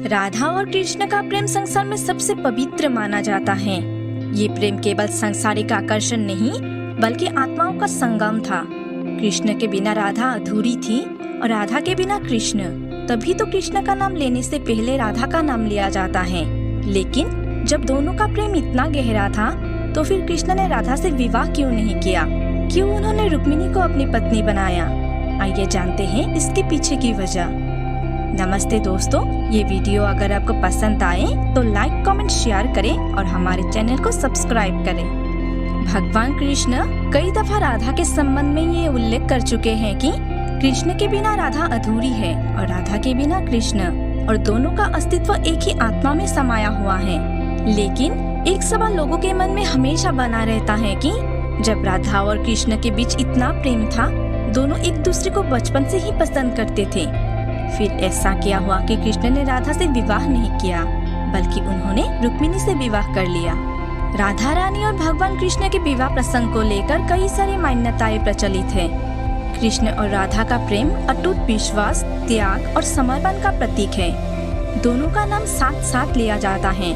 राधा और कृष्ण का प्रेम संसार में सबसे पवित्र माना जाता है। ये प्रेम केवल सांसारिक आकर्षण नहीं बल्कि आत्माओं का संगम था। कृष्ण के बिना राधा अधूरी थी और राधा के बिना कृष्ण। तभी तो कृष्ण का नाम लेने से पहले राधा का नाम लिया जाता है। लेकिन जब दोनों का प्रेम इतना गहरा था तो फिर कृष्ण ने राधा से विवाह क्यों नहीं किया? क्यों उन्होंने रुक्मिणी को अपनी पत्नी बनाया? आइए जानते हैं इसके पीछे की वजह। नमस्ते दोस्तों, ये वीडियो अगर आपको पसंद आए तो लाइक, कमेंट, शेयर करें और हमारे चैनल को सब्सक्राइब करें। भगवान कृष्ण कई दफा राधा के संबंध में ये उल्लेख कर चुके हैं कि कृष्ण के बिना राधा अधूरी है और राधा के बिना कृष्ण, और दोनों का अस्तित्व एक ही आत्मा में समाया हुआ है। लेकिन एक सवाल लोगों के मन में हमेशा बना रहता है कि जब राधा और कृष्ण के बीच इतना प्रेम था, दोनों एक दूसरे को बचपन से ही पसंद करते थे, फिर ऐसा क्या हुआ कि कृष्ण ने राधा से विवाह नहीं किया बल्कि उन्होंने रुक्मिणी से विवाह कर लिया? राधा रानी और भगवान कृष्ण के विवाह प्रसंग को लेकर कई सारी मान्यताएं प्रचलित है। कृष्ण और राधा का प्रेम अटूट विश्वास, त्याग और समर्पण का प्रतीक है। दोनों का नाम साथ साथ लिया जाता है।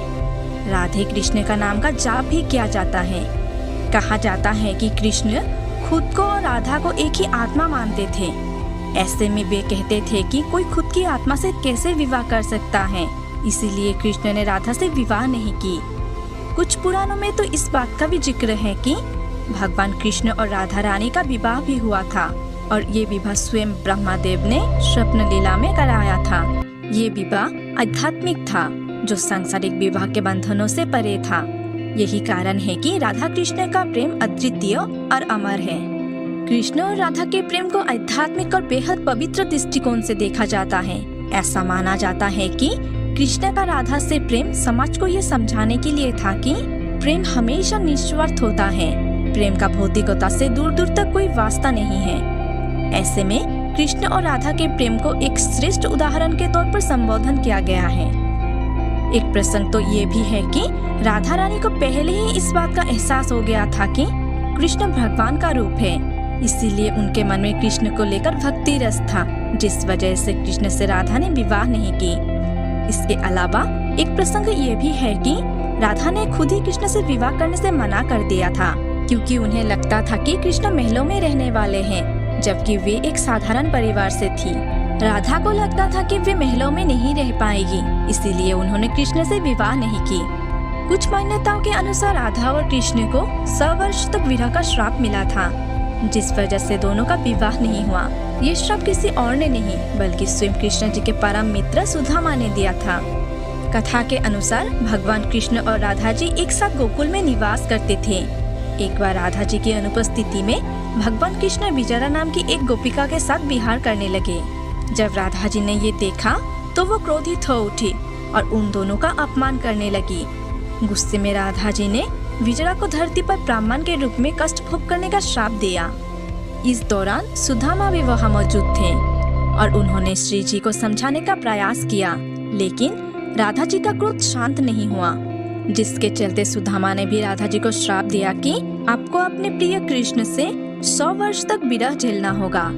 राधे कृष्ण का नाम का जाप भी किया जाता है। कहा जाता है कि कृष्ण खुद को और राधा को एक ही आत्मा मानते थे। ऐसे में वे कहते थे कि कोई खुद की आत्मा से कैसे विवाह कर सकता है, इसीलिए कृष्ण ने राधा से विवाह नहीं की। कुछ पुराणों में तो इस बात का भी जिक्र है कि भगवान कृष्ण और राधा रानी का विवाह भी हुआ था और ये विवाह स्वयं ब्रह्मदेव ने स्वप्न लीला में कराया था। ये विवाह आध्यात्मिक था जो सांसारिक विवाह के बंधनों से परे था। यही कारण है कि राधा कृष्ण का प्रेम अद्वितीय और अमर है। कृष्ण और राधा के प्रेम को आध्यात्मिक और बेहद पवित्र दृष्टिकोण से देखा जाता है। ऐसा माना जाता है कि कृष्ण का राधा से प्रेम समाज को ये समझाने के लिए था कि प्रेम हमेशा निस्वार्थ होता है। प्रेम का भौतिकता से दूर दूर तक कोई वास्ता नहीं है। ऐसे में कृष्ण और राधा के प्रेम को एक श्रेष्ठ उदाहरण के तौर पर संबोधन किया गया है। एक प्रसंग तो ये भी है कि राधा रानी को पहले ही इस बात का एहसास हो गया था कि कृष्ण भगवान का रूप है, इसीलिए उनके मन में कृष्ण को लेकर भक्ति रस था, जिस वजह से कृष्ण से राधा ने विवाह नहीं की। इसके अलावा एक प्रसंग ये भी है कि राधा ने खुद ही कृष्ण से विवाह करने से मना कर दिया था, क्योंकि उन्हें लगता था कि कृष्ण महलों में रहने वाले हैं, जबकि वे एक साधारण परिवार से थी। राधा को लगता था कि वे महलों में नहीं रह पाएगी, इसीलिए उन्होंने कृष्ण से विवाह नहीं की। कुछ मान्यताओं के अनुसार राधा और कृष्ण को 100 वर्ष तक विरह का श्राप मिला था, जिस वजह से दोनों का विवाह नहीं हुआ। ये श्राप किसी और ने नहीं बल्कि स्वयं कृष्ण जी के परम मित्र सुदामा ने दिया था। कथा के अनुसार भगवान कृष्ण और राधा जी एक साथ गोकुल में निवास करते थे। एक बार राधा जी की अनुपस्थिति में भगवान कृष्ण विजया नाम की एक गोपिका के साथ विहार करने लगे। जब राधा जी ने ये देखा तो वो क्रोधित हो उठी और उन दोनों का अपमान करने लगी। गुस्से में राधा जी ने विजया को धरती पर ब्राह्मण के रूप में कष्ट भोग करने का श्राप दिया। इस दौरान सुदामा भी वहाँ मौजूद थे और उन्होंने श्री जी को समझाने का प्रयास किया, लेकिन राधा जी का क्रोध शांत नहीं हुआ, जिसके चलते सुदामा ने भी राधा जी को श्राप दिया कि आपको अपने प्रिय कृष्ण से 100 वर्ष तक विरह झेलना होगा।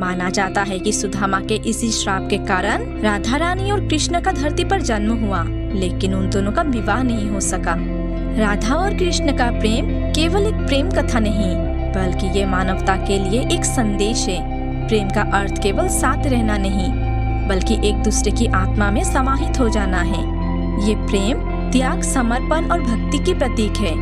माना जाता है कि सुदामा के इसी श्राप के कारण राधा रानी और कृष्ण का धरती पर जन्म हुआ, लेकिन उन दोनों का विवाह नहीं हो सका। राधा और कृष्ण का प्रेम केवल एक प्रेम कथा नहीं बल्कि ये मानवता के लिए एक संदेश है। प्रेम का अर्थ केवल साथ रहना नहीं बल्कि एक दूसरे की आत्मा में समाहित हो जाना है। ये प्रेम त्याग, समर्पण और भक्ति की प्रतीक है।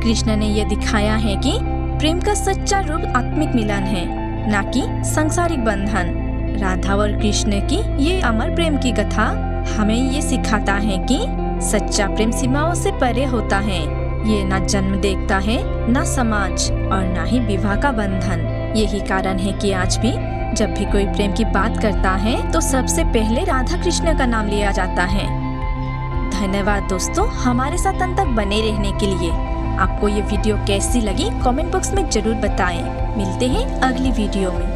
कृष्ण ने यह दिखाया है कि प्रेम का सच्चा रूप आत्मिक मिलन है, न कि सांसारिक बंधन। राधा और कृष्ण की ये अमर प्रेम की कथा हमें ये सिखाता है कि सच्चा प्रेम सीमाओं से परे होता है। ये न जन्म देखता है, न समाज और न ही विवाह का बंधन। यही कारण है कि आज भी जब भी कोई प्रेम की बात करता है तो सबसे पहले राधा कृष्ण का नाम लिया जाता है। धन्यवाद दोस्तों, हमारे साथ अंत तक बने रहने के लिए। आपको ये वीडियो कैसी लगी कमेंट बॉक्स में जरूर बताएं। मिलते हैं अगली वीडियो में।